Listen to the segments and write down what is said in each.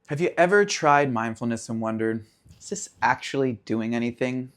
Have you ever tried mindfulness and wondered, is this actually doing anything?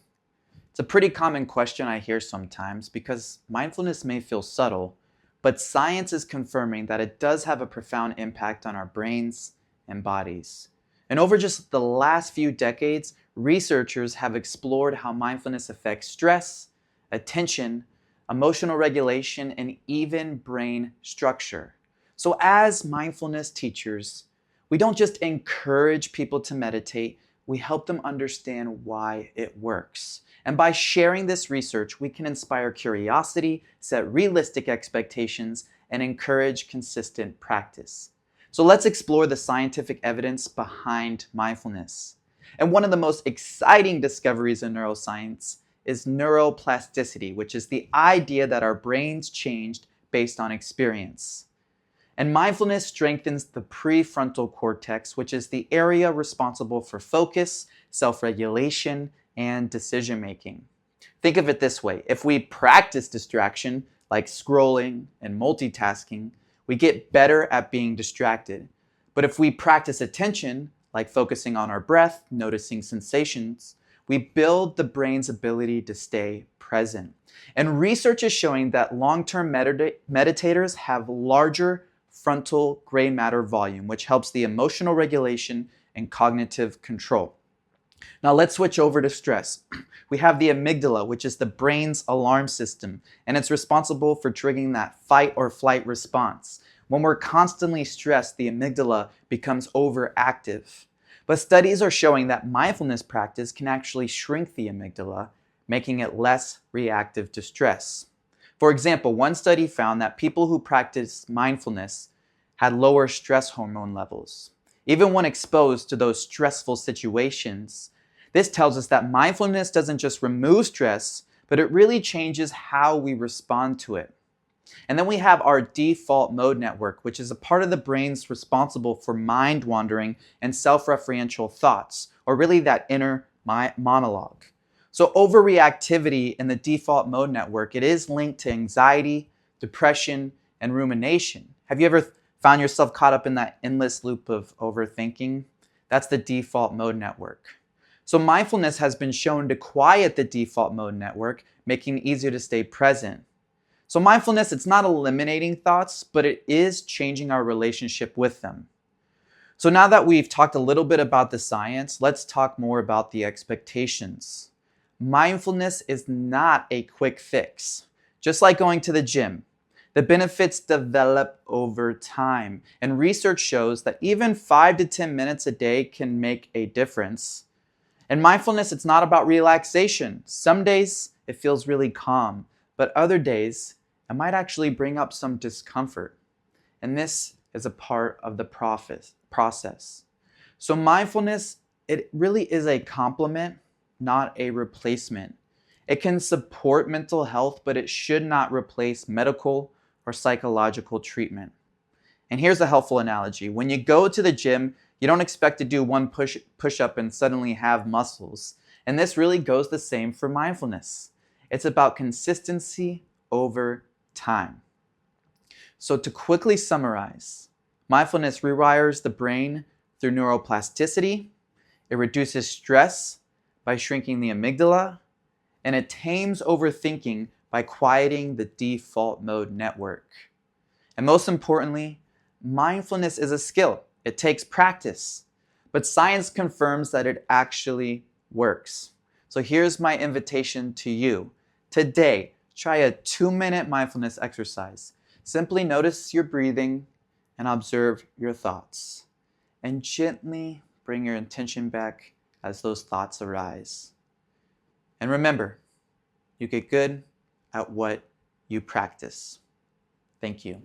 It's a pretty common question I hear sometimes because mindfulness may feel subtle, but science is confirming that it does have a profound impact on our brains and bodies. And over just the last few decades, researchers have explored how mindfulness affects stress, attention, emotional regulation, and even brain structure. So, as mindfulness teachers, we don't just encourage people to meditate, we help them understand why it works. And by sharing this research, we can inspire curiosity, set realistic expectations, and encourage consistent practice. So let's explore the scientific evidence behind mindfulness. And one of the most exciting discoveries in neuroscience is neuroplasticity, which is the idea that our brains changed based on experience. And mindfulness strengthens the prefrontal cortex, which is the area responsible for focus, self-regulation, and decision-making. Think of it this way. If we practice distraction, like scrolling and multitasking, we get better at being distracted. But if we practice attention, like focusing on our breath, noticing sensations, we build the brain's ability to stay present. And research is showing that long-term meditators have larger frontal gray matter volume, which helps the emotional regulation and cognitive control. Now let's switch over to stress. We have the amygdala, which is the brain's alarm system, and it's responsible for triggering that fight or flight response. When we're constantly stressed, the amygdala becomes overactive. But studies are showing that mindfulness practice can actually shrink the amygdala, making it less reactive to stress. For example, one study found that people who practiced mindfulness had lower stress hormone levels, even when exposed to those stressful situations. This tells us that mindfulness doesn't just remove stress, but it really changes how we respond to it. And then we have our default mode network, which is a part of the brain's responsible for mind wandering and self-referential thoughts, or really that inner monologue. So overreactivity in the default mode network, it is linked to anxiety, depression, and rumination. Have you ever found yourself caught up in that endless loop of overthinking? That's the default mode network. So mindfulness has been shown to quiet the default mode network, making it easier to stay present. So mindfulness, it's not eliminating thoughts, but it is changing our relationship with them. So now that we've talked a little bit about the science, let's talk more about the expectations. Mindfulness is not a quick fix. Just like going to the gym, the benefits develop over time. And research shows that even 5 to 10 minutes a day can make a difference. And mindfulness, it's not about relaxation. Some days it feels really calm, but other days it might actually bring up some discomfort. And this is a part of the process. So mindfulness, it really is a complement, not a replacement. It can support mental health, but it should not replace medical or psychological treatment. And here's a helpful analogy. When you go to the gym, you don't expect to do one push-up and suddenly have muscles. And this really goes the same for mindfulness. It's about consistency over time. So to quickly summarize, mindfulness rewires the brain through neuroplasticity. It reduces stress by shrinking the amygdala, and it tames overthinking by quieting the default mode network. And most importantly, mindfulness is a skill. It takes practice, but science confirms that it actually works. So here's my invitation to you. Today, try a 2-minute mindfulness exercise. Simply notice your breathing and observe your thoughts. And gently bring your attention back as those thoughts arise. And remember, you get good at what you practice. Thank you.